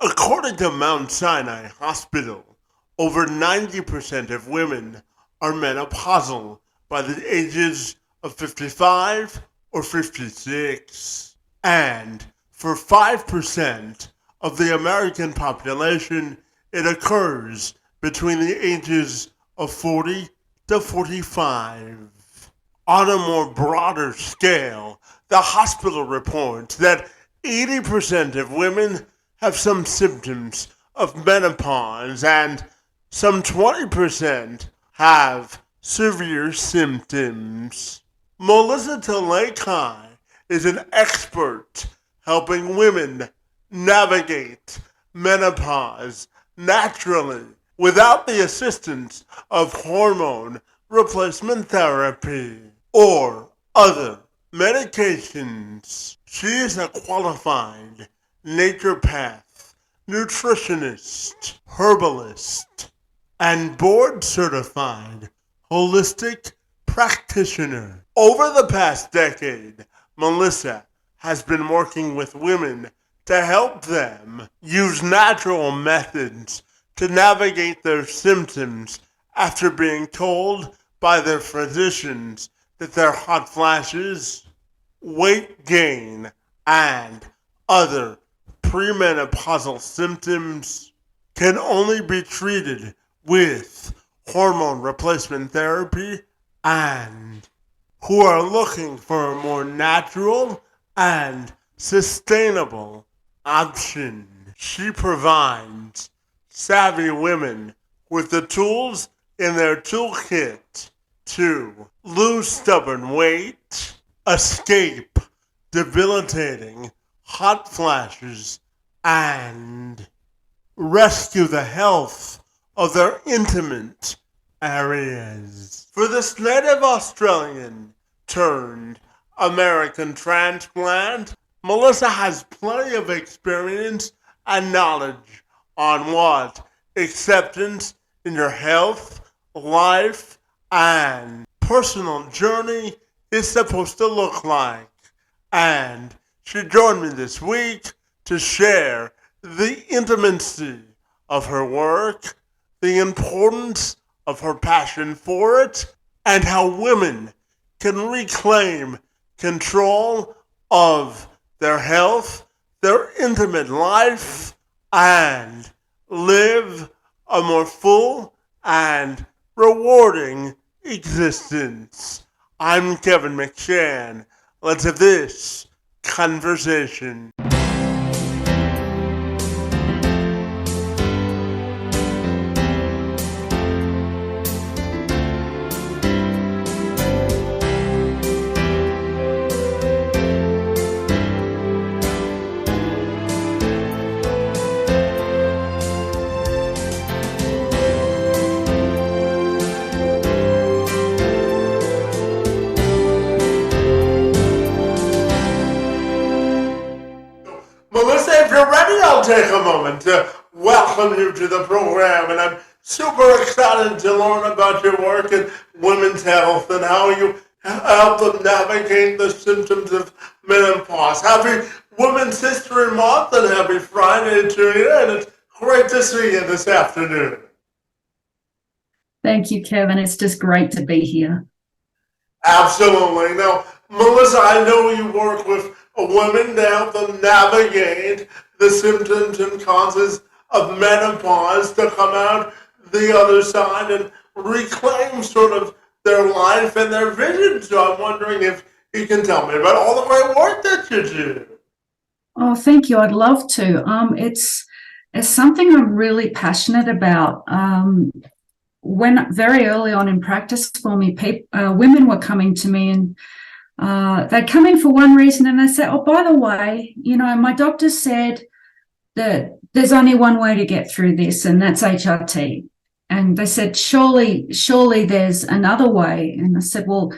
According to Mount Sinai Hospital, over 90% of women are menopausal by the ages of 55 or 56. And for 5% of the American population, it occurs between the ages of 40 to 45. On a more broader scale, the hospital reports that 80% of women have some symptoms of menopause and some 20% have severe symptoms. Melissa Tohlakai is an expert helping women navigate menopause naturally without the assistance of hormone replacement therapy or other medications. She is a qualified naturopath, nutritionist, herbalist, and board-certified holistic practitioner. Over the past decade, Melissa has been working with women to help them use natural methods to navigate their symptoms after being told by their physicians that their hot flashes, weight gain, and other perimenopausal symptoms can only be treated with hormone replacement therapy and who are looking for a more natural and sustainable option. She provides savvy women with the tools in their toolkit to lose stubborn weight, escape debilitating hot flashes, and rescue the health of their intimate areas. For this native Australian turned American transplant, Melissa has plenty of experience and knowledge on what acceptance in your health, life, and personal journey is supposed to look like. And she joined me this week to share the intimacy of her work, the importance of her passion for it, and how women can reclaim control of their health, their intimate life, and live a more full and rewarding existence. I'm Kevin McShann. Let's have this conversation. Melissa, if you're ready, I'll take a moment to welcome you to the program. And I'm super excited to learn about your work in women's health and how you help them navigate the symptoms of menopause. Happy Women's History Month and happy Friday to you. And it's great to see you this afternoon. Thank you, Kevin. It's just great to be here. Absolutely. Now, Melissa, I know you work with women to help them navigate the symptoms and causes of menopause to come out the other side and reclaim sort of their life and their vision. So I'm wondering if you can tell me about all the great work that you do. Oh, thank you. I'd love to. It's something I'm really passionate about. When very early on in practice for me, women were coming to me and they'd come in for one reason and they say, oh, by the way, my doctor said that there's only one way to get through this, and that's HRT. And they said, surely there's another way. And I said, well,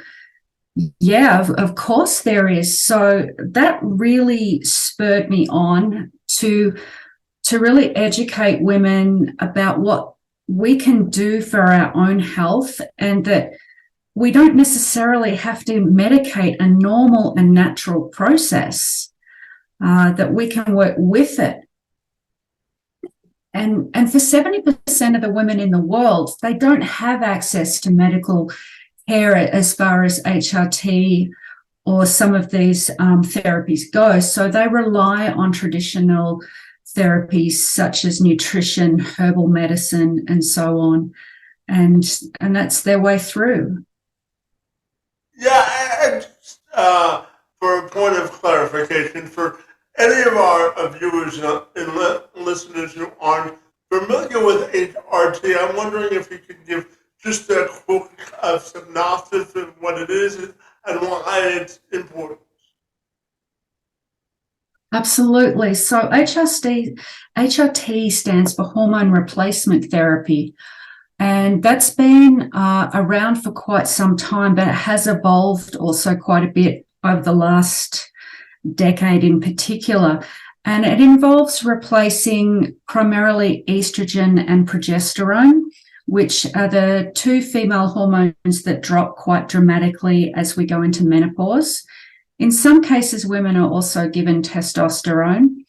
yeah, of course there is. So that really spurred me on to really educate women about what we can do for our own health, and that we don't necessarily have to medicate a normal and natural process, that we can work with it And for 70% of the women in the world, they don't have access to medical care as far as HRT or some of these therapies go. So they rely on traditional therapies such as nutrition, herbal medicine, and so on. And that's their way through. Yeah, and for a point of clarification, for any of our viewers and listeners who aren't familiar with HRT, I'm wondering if you could give just a quick synopsis of what it is and why it's important. Absolutely. So HRT stands for hormone replacement therapy. And that's been around for quite some time, but it has evolved also quite a bit over the last decade in particular. And it involves replacing primarily estrogen and progesterone, which are the two female hormones that drop quite dramatically as we go into menopause. In some cases, women are also given testosterone,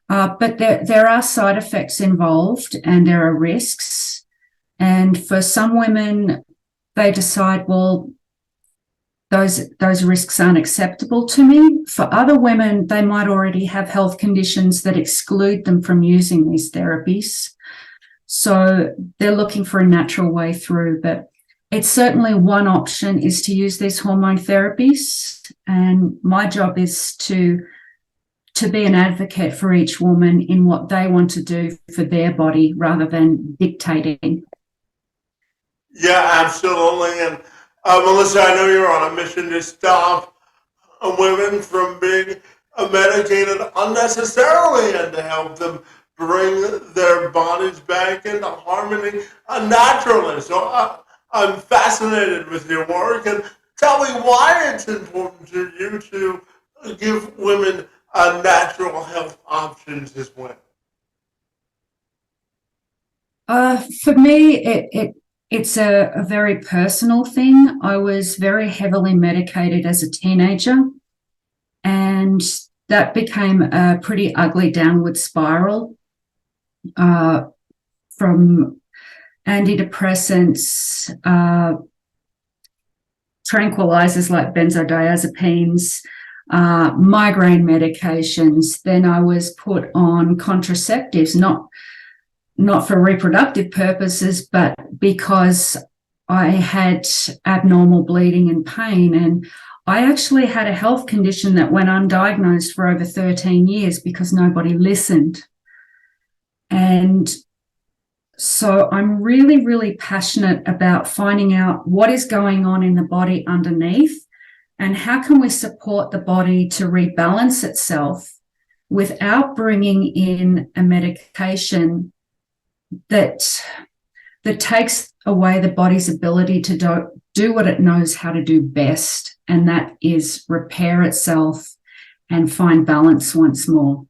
but there are side effects involved and there are risks. And for some women, they decide, well, those risks aren't acceptable to me. For other women, they might already have health conditions that exclude them from using these therapies. So they're looking for a natural way through, but it's certainly one option is to use these hormone therapies. And my job is to be an advocate for each woman in what they want to do for their body rather than dictating. Yeah, absolutely. And Melissa, I know you're on a mission to stop women from being medicated unnecessarily and to help them bring their bodies back into harmony naturally. So I'm fascinated with your work, and tell me why it's important to you to give women natural health options as well. For me, it's a very personal thing. I was very heavily medicated as a teenager, and that became a pretty ugly downward spiral from antidepressants, tranquilizers like benzodiazepines, migraine medications. Then I was put on contraceptives, not for reproductive purposes, but because I had abnormal bleeding and pain. And I actually had a health condition that went undiagnosed for over 13 years because nobody listened. And so I'm really, really passionate about finding out what is going on in the body underneath and how can we support the body to rebalance itself without bringing in a medication that takes away the body's ability to do what it knows how to do best, and that is repair itself and find balance once more.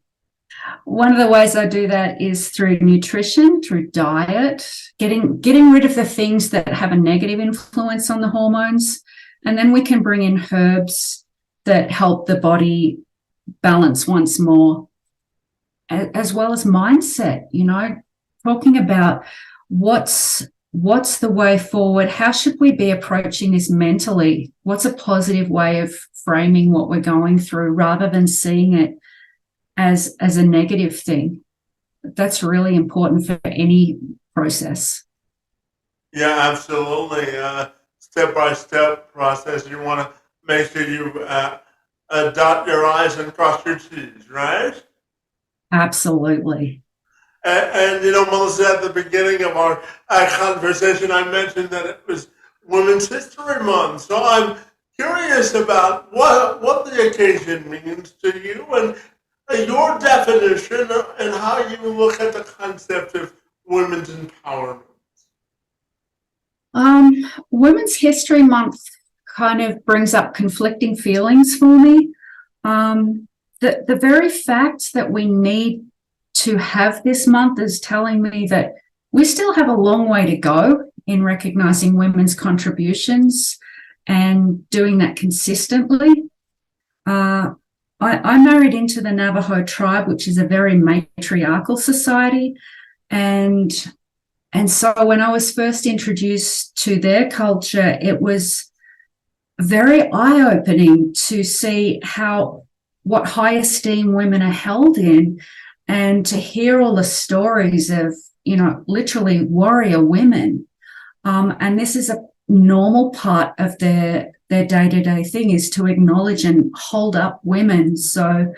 One of the ways I do that is through nutrition, through diet, getting rid of the things that have a negative influence on the hormones, and then we can bring in herbs that help the body balance once more, as well as mindset, talking about what's the way forward, how should we be approaching this mentally, what's a positive way of framing what we're going through rather than seeing it as a negative thing. That's really important for any process. Yeah, absolutely. Step-by-step process. You want to make sure you dot your I's and cross your T's, right? Absolutely. And Melissa, at the beginning of our conversation, I mentioned that it was Women's History Month. So I'm curious about what the occasion means to you and your definition and how you look at the concept of women's empowerment. Women's History Month kind of brings up conflicting feelings for me. The very fact that we need to have this month is telling me that we still have a long way to go in recognizing women's contributions and doing that consistently. I married into the Navajo tribe, which is a very matriarchal society, And so when I was first introduced to their culture, it was very eye-opening to see what high esteem women are held in, and to hear all the stories of, literally warrior women. And this is a normal part of their day-to-day thing, is to acknowledge and hold up women. So,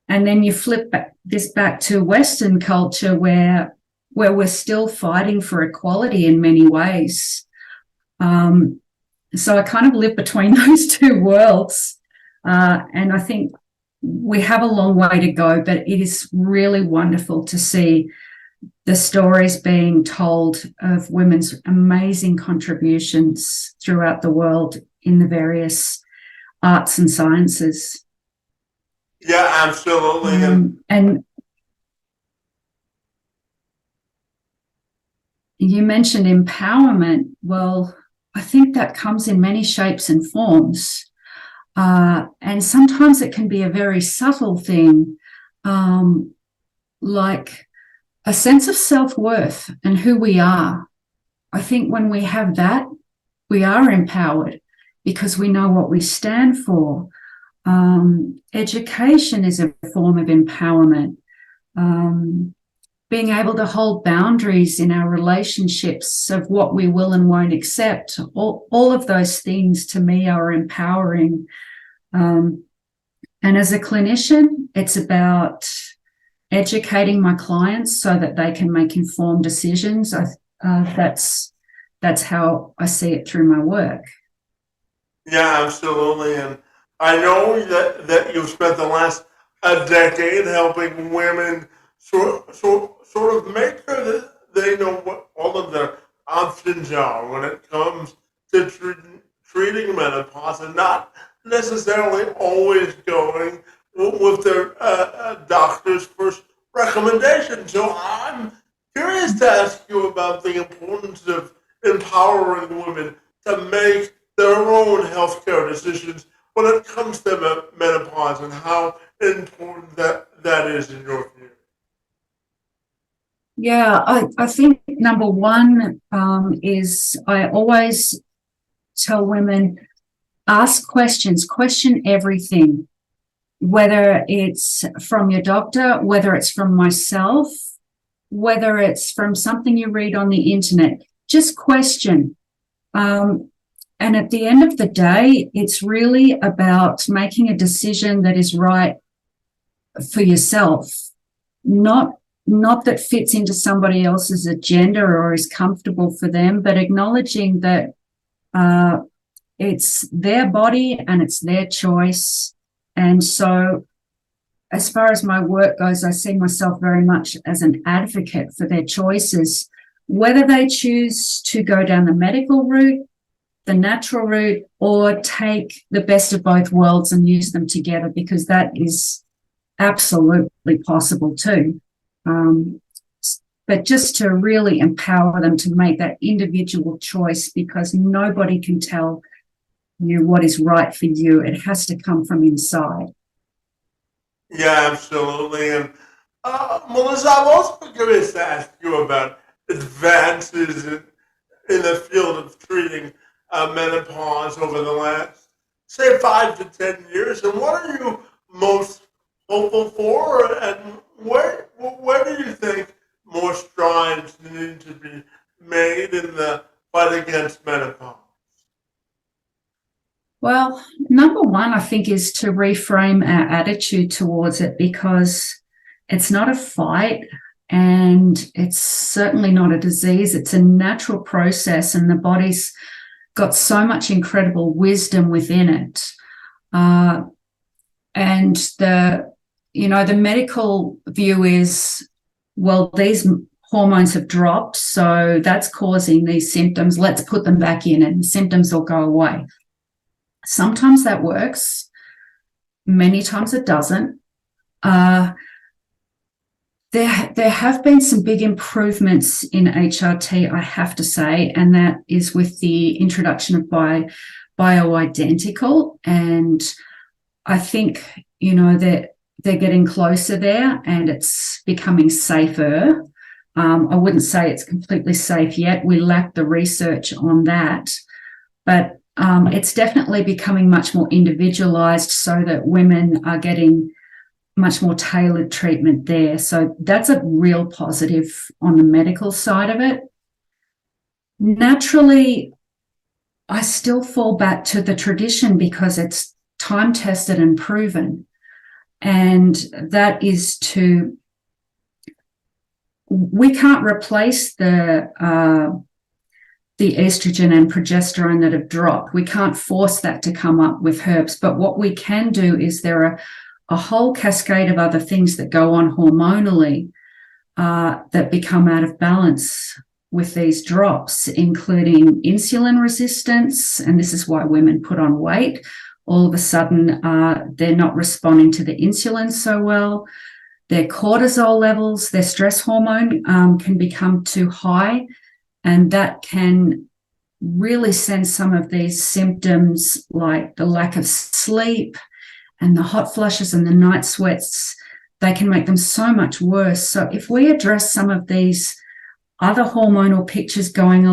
and then you flip this back to Western culture where we're still fighting for equality in many ways. So I kind of live between those two worlds. And I think we have a long way to go, but it is really wonderful to see the stories being told of women's amazing contributions throughout the world in the various arts and sciences. Yeah, absolutely. And you mentioned empowerment. Well, I think that comes in many shapes and forms. And sometimes it can be a very subtle thing, like a sense of self-worth and who we are. I think when we have that, we are empowered because we know what we stand for. Education is a form of empowerment. Being able to hold boundaries in our relationships of what we will and won't accept, all of those things to me are empowering. And as a clinician, it's about educating my clients so that they can make informed decisions. That's how I see it through my work. Yeah, absolutely. And I know that you've spent the last decade helping women sort of make sure that they know what all of their options are when it comes to treating menopause, and not necessarily always going with their doctor's first recommendation. So I'm curious to ask you about the importance of empowering women to make their own healthcare decisions when it comes to menopause, and how important that is in your view. Yeah, I think number one is I always tell women, ask questions, question everything, whether it's from your doctor, whether it's from myself, whether it's from something you read on the internet. Just question. And at the end of the day, it's really about making a decision that is right for yourself, not that fits into somebody else's agenda or is comfortable for them, but acknowledging that it's their body and it's their choice. And so as far as my work goes, I see myself very much as an advocate for their choices, whether they choose to go down the medical route, the natural route, or take the best of both worlds and use them together, because that is absolutely possible too. But just to really empower them to make that individual choice, because nobody can tell you what is right for you. It has to come from inside. Yeah, absolutely. And Melissa, I'm also curious to ask you about advances in the field of treating menopause over the last, say, 5 to 10 years. And what are you most hopeful for? And where do you think more strides need to be made in the fight against menopause? Well, number one, I think, is to reframe our attitude towards it, because it's not a fight and it's certainly not a disease. It's a natural process, and the body's got so much incredible wisdom within it. And the medical view is, well, these hormones have dropped, so that's causing these symptoms. Let's put them back in and the symptoms will go away. Sometimes that works. Many times it doesn't. There have been some big improvements in HRT, I have to say, and that is with the introduction of bioidentical. And I think, that they're getting closer there and it's becoming safer. I wouldn't say it's completely safe yet. We lack the research on that, but it's definitely becoming much more individualized so that women are getting much more tailored treatment there. So that's a real positive on the medical side of it. Naturally, I still fall back to the tradition because it's time tested and proven. And that is we can't replace the estrogen and progesterone that have dropped. We can't force that to come up with herbs. But what we can do is there are a whole cascade of other things that go on hormonally that become out of balance with these drops, including insulin resistance. And this is why women put on weight. All of a sudden, they're not responding to the insulin so well. Their cortisol levels, their stress hormone can become too high, and that can really send some of these symptoms like the lack of sleep and the hot flushes and the night sweats. They can make them so much worse. So if we address some of these other hormonal pictures going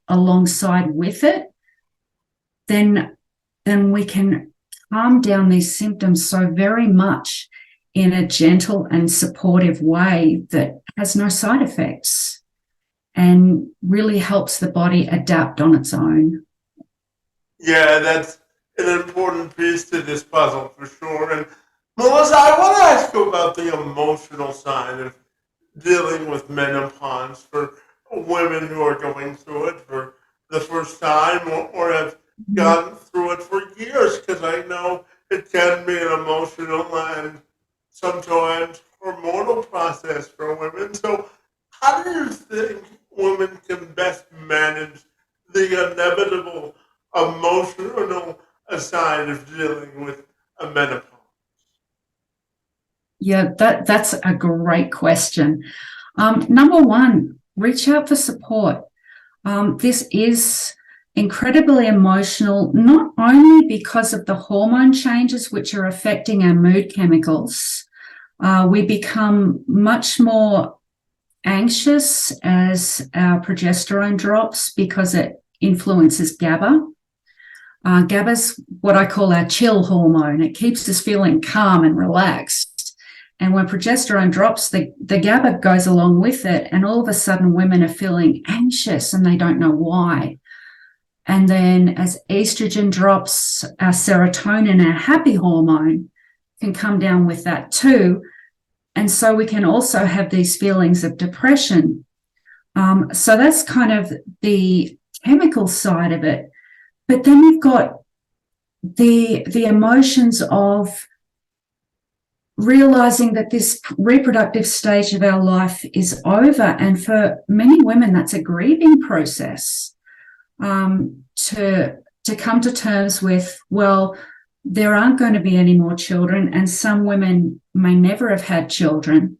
alongside with it, then we can calm down these symptoms so very much in a gentle and supportive way that has no side effects and really helps the body adapt on its own. Yeah, that's an important piece to this puzzle for sure. And Melissa, I want to ask you about the emotional side of dealing with menopause for women who are going through it for the first time or have gone through it for years, because I know it can be an emotional and sometimes hormonal process for women. So how do you think women can best manage the inevitable emotional side of dealing with a menopause? Yeah, that's a great question. Number one, reach out for support. This is incredibly emotional, not only because of the hormone changes which are affecting our mood chemicals. We become much more anxious as our progesterone drops because it influences GABA. GABA's what I call our chill hormone. It keeps us feeling calm and relaxed. And when progesterone drops, the GABA goes along with it, and all of a sudden women are feeling anxious and they don't know why. And then as estrogen drops, our serotonin, our happy hormone, can come down with that too. And so we can also have these feelings of depression. So that's kind of the chemical side of it. But then you've got the emotions of realizing that this reproductive stage of our life is over. And for many women, that's a grieving process, to come to terms with, well, there aren't going to be any more children, and some women may never have had children.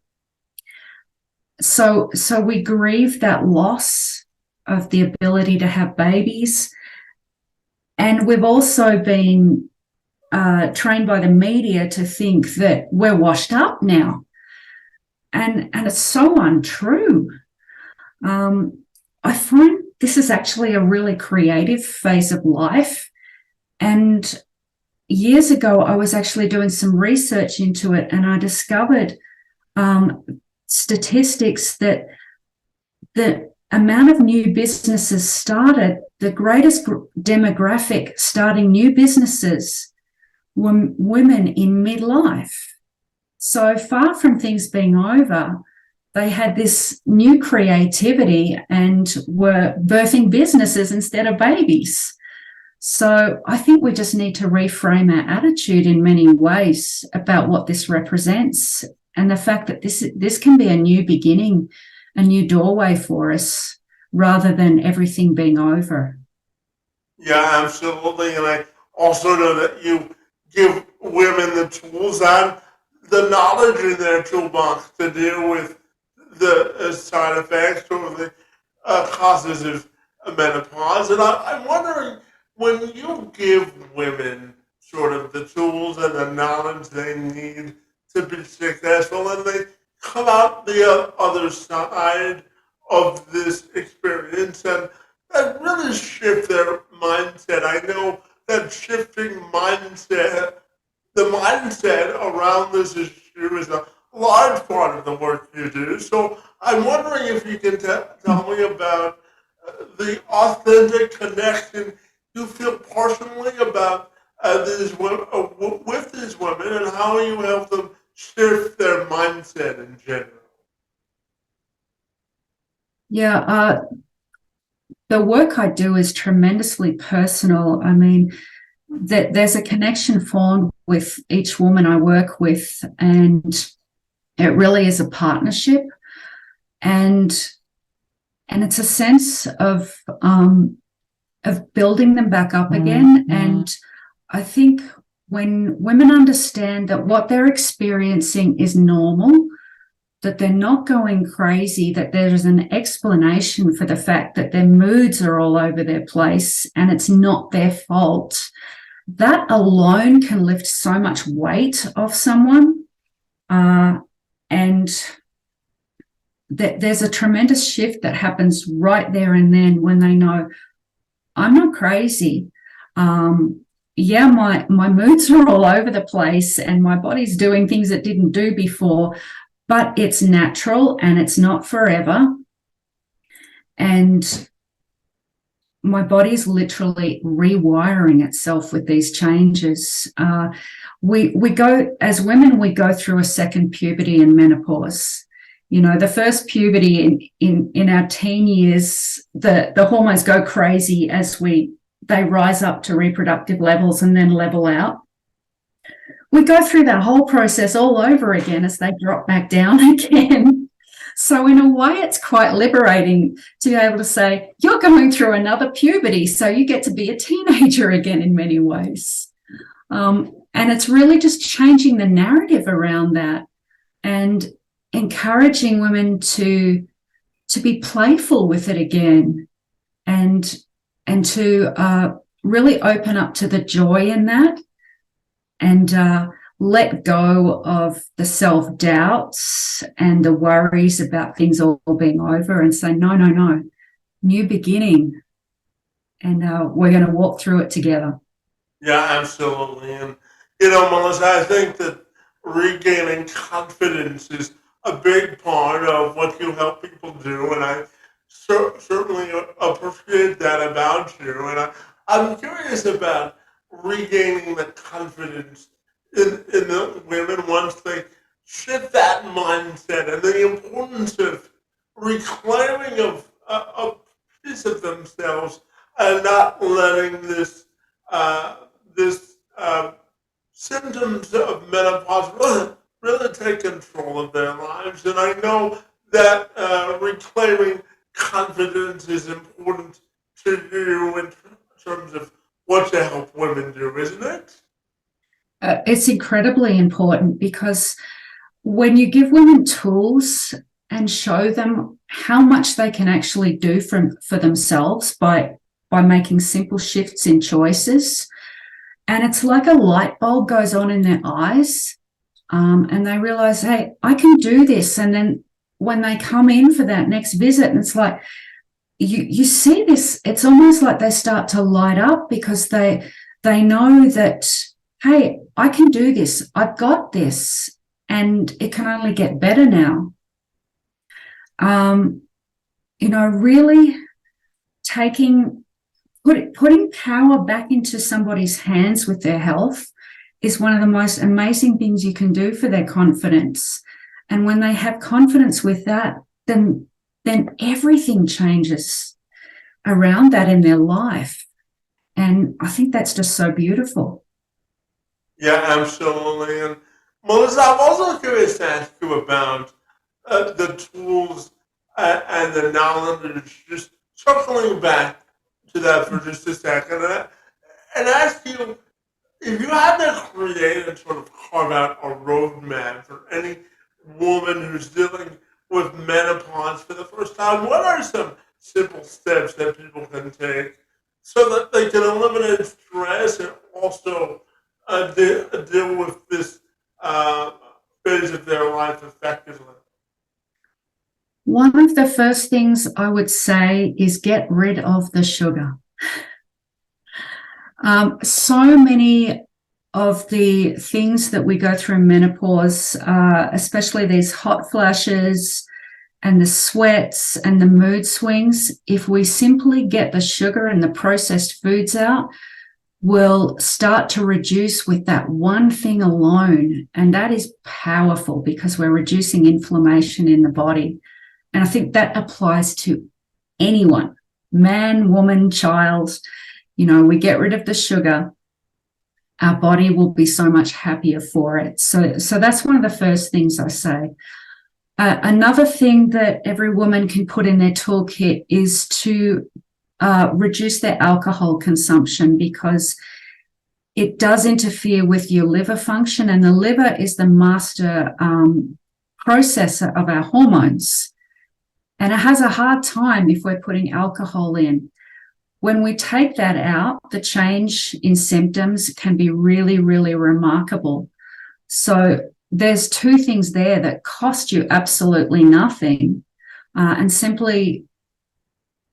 So we grieve that loss of the ability to have babies. And we've also been trained by the media to think that we're washed up now. And it's so untrue. I find this is actually a really creative phase of life. And years ago, I was actually doing some research into it, and I discovered statistics that the amount of new businesses started, the greatest demographic starting new businesses were women in midlife. So far from things being over, they had this new creativity and were birthing businesses instead of babies. So I think we just need to reframe our attitude in many ways about what this represents, and the fact that this can be a new beginning, a new doorway for us, rather than everything being over. Yeah, absolutely. And I also know that you give women the tools and the knowledge in their toolbox to deal with the side effects or the causes of menopause. And I'm wondering, when you give women sort of the tools and the knowledge they need to be successful, and they come out the other side of this experience and really shift their mindset. I know that shifting the mindset around this issue is a large part of the work you do. So I'm wondering if you can tell me about the authentic connection you feel personally about these women, with these women, and how you help them shift their mindset in general. Yeah, the work I do is tremendously personal. I mean, there's a connection formed with each woman I work with, and it really is a partnership, and it's a sense of building them back up again. And I think when women understand that what they're experiencing is normal, that they're not going crazy, that there's an explanation for the fact that their moods are all over their place and it's not their fault, that alone can lift so much weight off someone. And that there's a tremendous shift that happens right there and then when they know, I'm not crazy. Yeah, my moods are all over the place and my body's doing things it didn't do before, but it's natural and it's not forever. And my body's literally rewiring itself with these changes. We go, as women, we go through a second puberty and menopause. You know, the first puberty in our teen years, the hormones go crazy as they rise up to reproductive levels and then level out. We go through that whole process all over again as they drop back down again. So in a way, it's quite liberating to be able to say, you're going through another puberty, so you get to be a teenager again in many ways. And it's really just changing the narrative around that and encouraging women to be playful with it again and to really open up to the joy in that and let go of the self-doubts and the worries about things all being over and say, no, new beginning. And we're going to walk through it together. Yeah, absolutely. And, you know, Melissa, I think that regaining confidence is a big part of what you help people do. And I certainly appreciate that about you. And I'm curious about regaining the confidence in the women once they shift that mindset and the importance of reclaiming a piece of themselves and not letting this symptoms of menopause really take control of their lives. And I know that reclaiming confidence is important to you in terms of what to help women do, isn't it? It's incredibly important because when you give women tools and show them how much they can actually do for themselves by making simple shifts in choices, and it's like a light bulb goes on in their eyes, and they realize, hey, I can do this. And then when they come in for that next visit, and it's like you see this, it's almost like they start to light up because they know that, hey, I can do this. I've got this, and it can only get better now. You know, really putting power back into somebody's hands with their health is one of the most amazing things you can do for their confidence. And when they have confidence with that, then everything changes around that in their life. And I think that's just so beautiful. Yeah, absolutely. And Melissa, I'm also curious to ask you about the tools and the knowledge, just circling back to that for just a second, and ask you if you had to create and sort of carve out a roadmap for any woman who's dealing with menopause for the first time, what are some simple steps that people can take so that they can eliminate stress and also deal with this phase of their life effectively? One of the first things I would say is get rid of the sugar. So many of the things that we go through in menopause, especially these hot flashes and the sweats and the mood swings, if we simply get the sugar and the processed foods out, will start to reduce with that one thing alone. And that is powerful because we're reducing inflammation in the body. And I think that applies to anyone, man, woman, child. We get rid of the sugar, our body will be so much happier for it. So that's one of the first things I say. Another thing that every woman can put in their toolkit is to reduce their alcohol consumption, because it does interfere with your liver function, and the liver is the master processor of our hormones. And it has a hard time if we're putting alcohol in. When we take that out, the change in symptoms can be really, really remarkable. So there's two things there that cost you absolutely nothing and simply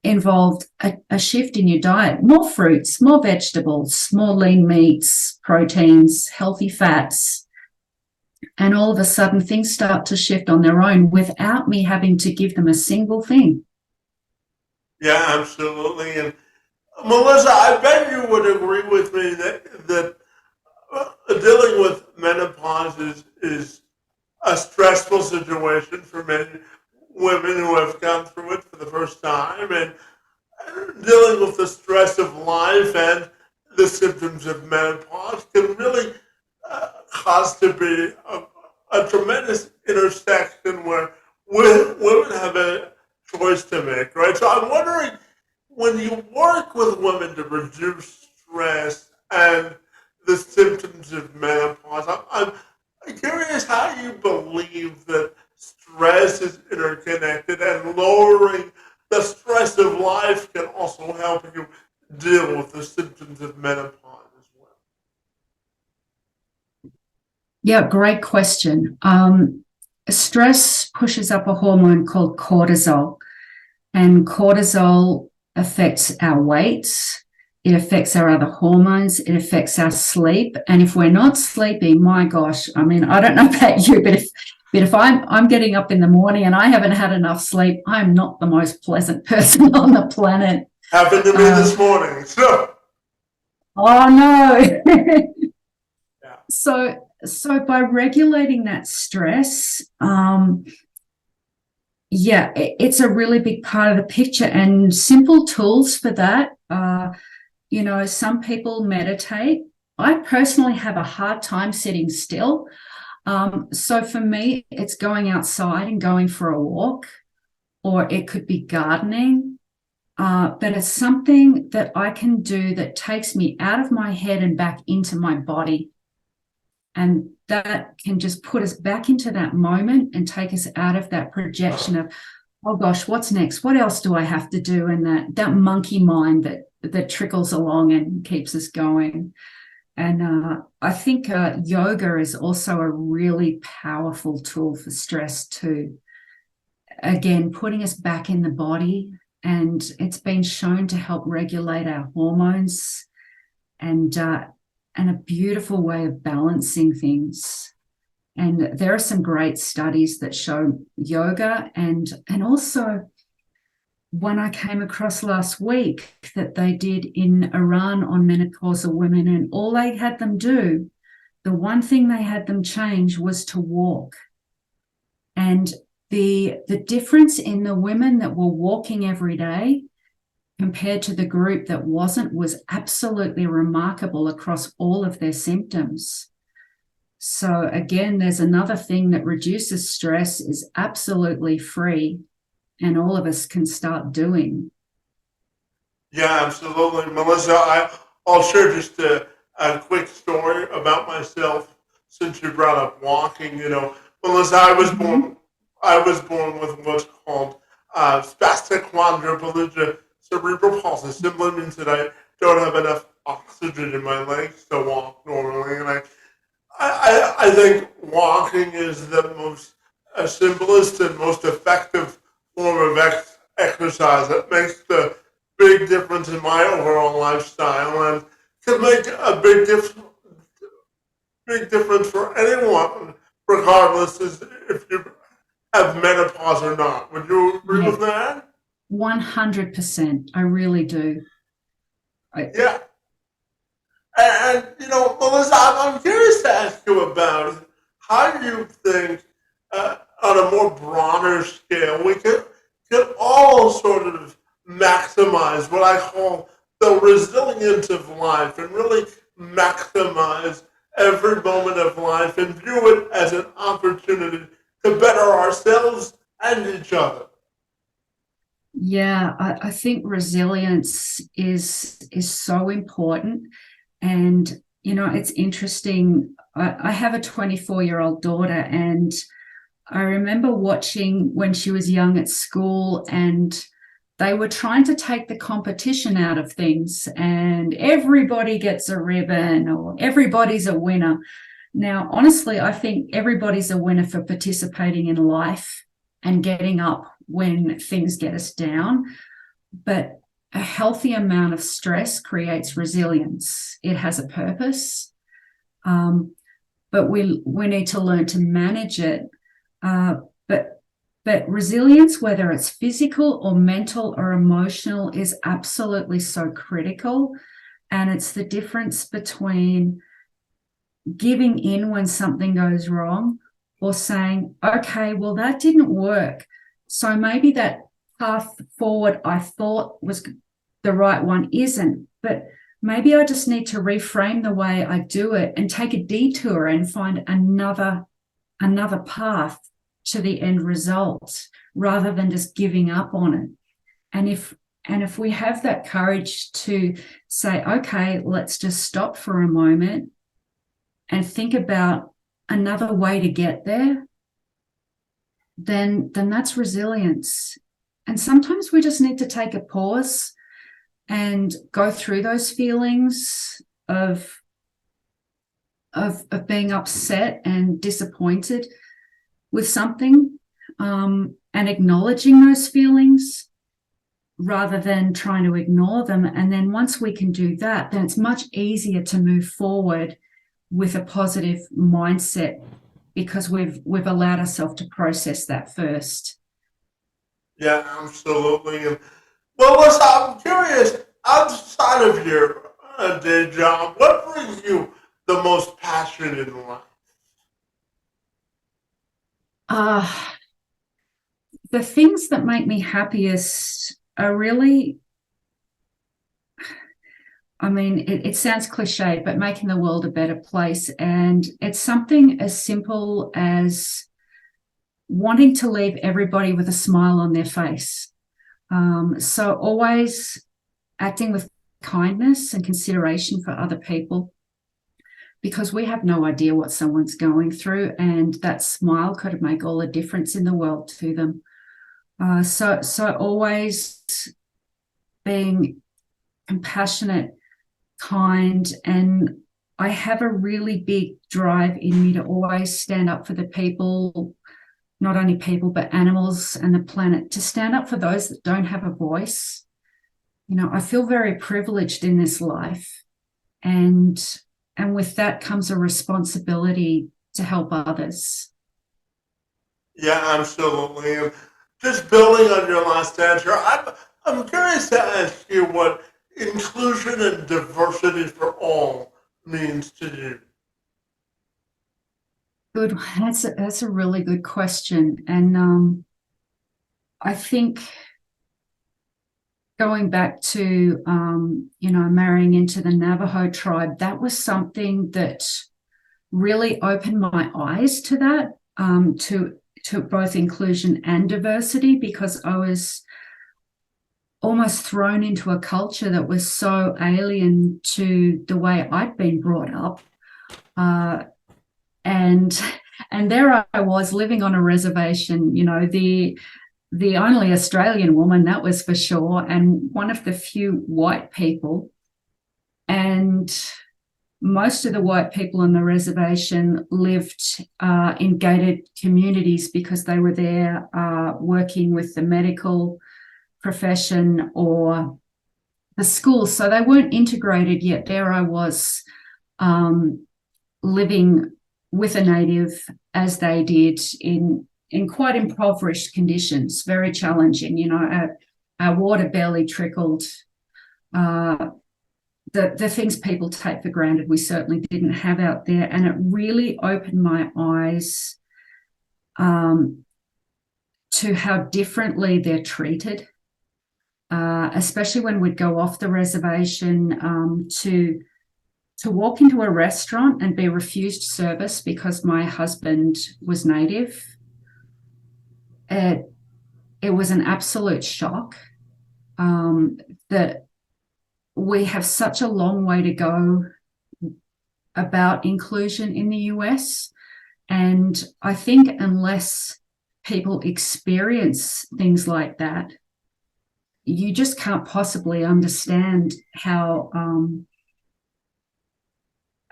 involved a shift in your diet. More fruits, more vegetables, more lean meats, proteins, healthy fats. And all of a sudden things start to shift on their own without me having to give them a single thing. Yeah, absolutely. And Melissa, I bet you would agree with me that dealing with menopause is a stressful situation for many women who have gone through it for the first time, and dealing with the stress of life and the symptoms of menopause can really cause to be a tremendous intersection where women have a choice to make, right? So I'm wondering, when you work with women to reduce stress and the symptoms of menopause, I'm curious how you believe that stress is interconnected, and lowering the stress of life can also help you deal with the symptoms of menopause as well. Yeah, great question. Stress pushes up a hormone called cortisol, and cortisol affects our weight. It affects our other hormones. It affects our sleep. And if we're not sleeping, my gosh, I mean, I don't know about you, but if I'm getting up in the morning and I haven't had enough sleep, I'm not the most pleasant person on the planet. Happened to me this morning. So. Oh no. Yeah. So by regulating that stress, it's a really big part of the picture, and simple tools for that. Some people meditate. I personally have a hard time sitting still. So for me, it's going outside and going for a walk, or it could be gardening. But it's something that I can do that takes me out of my head and back into my body. And that can just put us back into that moment and take us out of that projection of, oh gosh, what's next? What else do I have to do? And that monkey mind that trickles along and keeps us going. And I think yoga is also a really powerful tool for stress too. Again, putting us back in the body, and it's been shown to help regulate our hormones and a beautiful way of balancing things. And there are some great studies that show yoga, and also one I came across last week that they did in Iran on menopausal women, and all they had them do, the one thing they had them change was to walk. And the difference in the women that were walking every day compared to the group that wasn't was absolutely remarkable across all of their symptoms. So again, there's another thing that reduces stress, is absolutely free, and all of us can start doing. Yeah, absolutely. Melissa, I'll share just a quick story about myself since you brought up walking. Melissa, I was born with what's called spastic quadriplegia cerebral palsy. Simply means that I don't have enough oxygen in my legs to walk normally. And I think walking is the most simplest and most effective form of exercise that makes the big difference in my overall lifestyle and can make a big difference for anyone, regardless if you have menopause or not. Would you agree Yeah, with that? 100%. I really do. Yeah. And Melissa, I'm curious to ask you about how do you think, on a more broader scale, we could all sort of maximize what I call the resilience of life and really maximize every moment of life and view it as an opportunity to better ourselves and each other. Yeah, I think resilience is so important. And, it's interesting. I have a 24-year-old daughter, and I remember watching when she was young at school, and they were trying to take the competition out of things, and everybody gets a ribbon or everybody's a winner. Now, honestly, I think everybody's a winner for participating in life and getting up when things get us down. But a healthy amount of stress creates resilience. It has a purpose, but we need to learn to manage it. But resilience, whether it's physical or mental or emotional, is absolutely so critical. And it's the difference between giving in when something goes wrong or saying, okay, well, that didn't work. So maybe that path forward I thought was the right one isn't, but maybe I just need to reframe the way I do it and take a detour and find another path to the end result rather than just giving up on it. And if we have that courage to say, okay, let's just stop for a moment and think about another way to get there, then that's resilience. And sometimes we just need to take a pause and go through those feelings of being upset and disappointed with something, and acknowledging those feelings rather than trying to ignore them. And then once we can do that, then it's much easier to move forward with a positive mindset because we've allowed ourselves to process that first. Yeah, absolutely. And, well, listen, I'm curious, outside of your day job, what brings you the most passion in life? The things that make me happiest are really, it sounds cliche, but making the world a better place. And it's something as simple as wanting to leave everybody with a smile on their face. So always acting with kindness and consideration for other people, because we have no idea what someone's going through, and that smile could make all the difference in the world to them. So always being compassionate, kind, and I have a really big drive in me to always stand up for the people, not only people, but animals and the planet, to stand up for those that don't have a voice. I feel very privileged in this life, and with that comes a responsibility to help others. Yeah, absolutely. And just building on your last answer, I'm curious to ask you what inclusion and diversity for all means to you. Good. That's a really good question. And I think going back to, marrying into the Navajo tribe, that was something that really opened my eyes to that, to both inclusion and diversity, because I was almost thrown into a culture that was so alien to the way I'd been brought up. And there I was living on a reservation, the only Australian woman, that was for sure, and one of the few white people. And most of the white people on the reservation lived in gated communities because they were there working with the medical profession or the schools. So they weren't integrated yet. There I was living with a native as they did in quite impoverished conditions, very challenging. You know, our water barely trickled. The things people take for granted, we certainly didn't have out there. And it really opened my eyes to how differently they're treated, especially when we'd go off the reservation to walk into a restaurant and be refused service because my husband was native. It was an absolute shock that we have such a long way to go about inclusion in the US. And I think unless people experience things like that, you just can't possibly understand how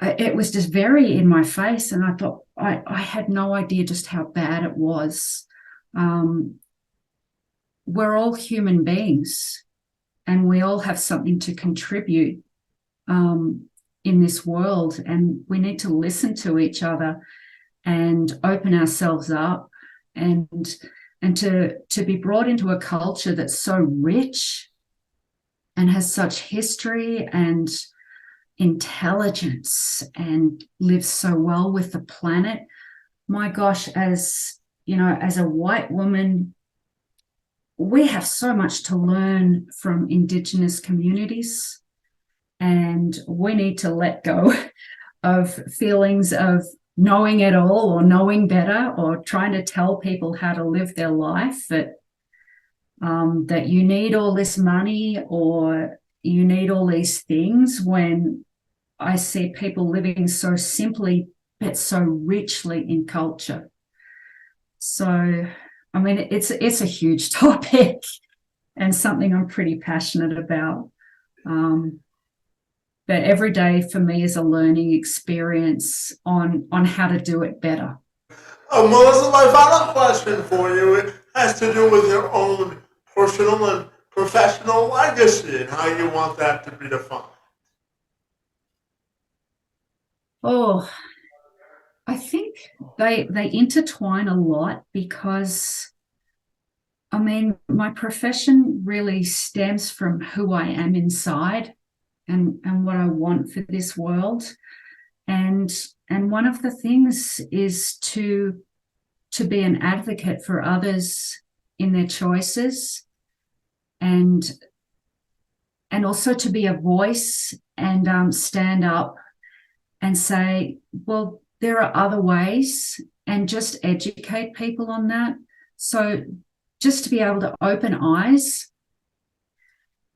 it was just very in my face. And I thought I had no idea just how bad it was. We're all human beings, and we all have something to contribute in this world, and we need to listen to each other and open ourselves up, and to be brought into a culture that's so rich and has such history and intelligence and lives so well with the planet. My gosh, as you know, as a white woman, we have so much to learn from Indigenous communities, and we need to let go of feelings of knowing it all or knowing better or trying to tell people how to live their life, that you need all this money or you need all these things, when I see people living so simply but so richly in culture. So, I mean, it's a huge topic and something I'm pretty passionate about. But every day for me is a learning experience on how to do it better. Melissa, my final question for you has to do with your own personal and professional legacy and how you want that to be defined. Oh, I think they intertwine a lot because, I mean, my profession really stems from who I am inside and what I want for this world. And one of the things is to be an advocate for others in their choices, and also to be a voice and stand up and say, well, there are other ways, and just educate people on that. So just to be able to open eyes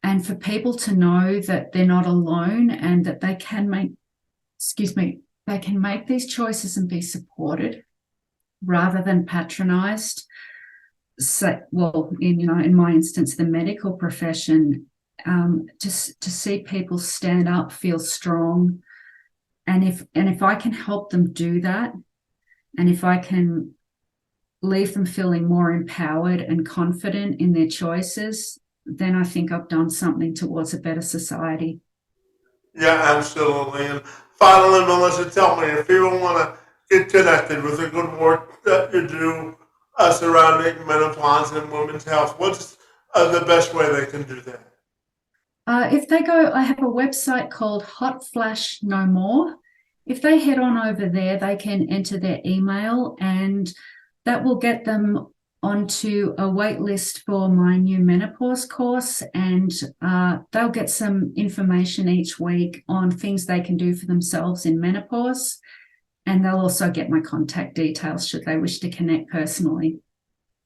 and for people to know that they're not alone and that they can make, they can make these choices and be supported rather than patronized. So, well, in my instance, the medical profession, just to see people stand up, feel strong. And if I can help them do that, and if I can leave them feeling more empowered and confident in their choices, then I think I've done something towards a better society. Yeah, absolutely. And finally, Melissa, tell me, if people want to get connected with the good work that you do surrounding menopause and women's health, what's the best way they can do that? If they go, I have a website called Hot Flash No More. If they head on over there, they can enter their email, and that will get them onto a wait list for my new menopause course, and they'll get some information each week on things they can do for themselves in menopause, and they'll also get my contact details should they wish to connect personally.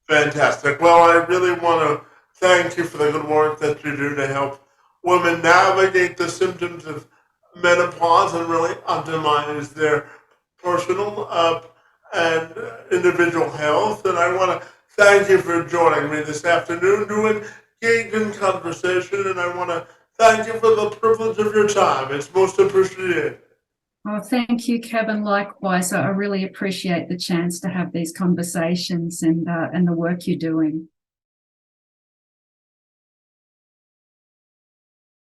Fantastic. Well, I really want to thank you for the good work that you do to help women navigate the symptoms of menopause and really optimize their personal and individual health. And I want to thank you for joining me this afternoon to engage in conversation. And I want to thank you for the privilege of your time. It's most appreciated. Oh, thank you, Kevin. Likewise, I really appreciate the chance to have these conversations and the work you're doing.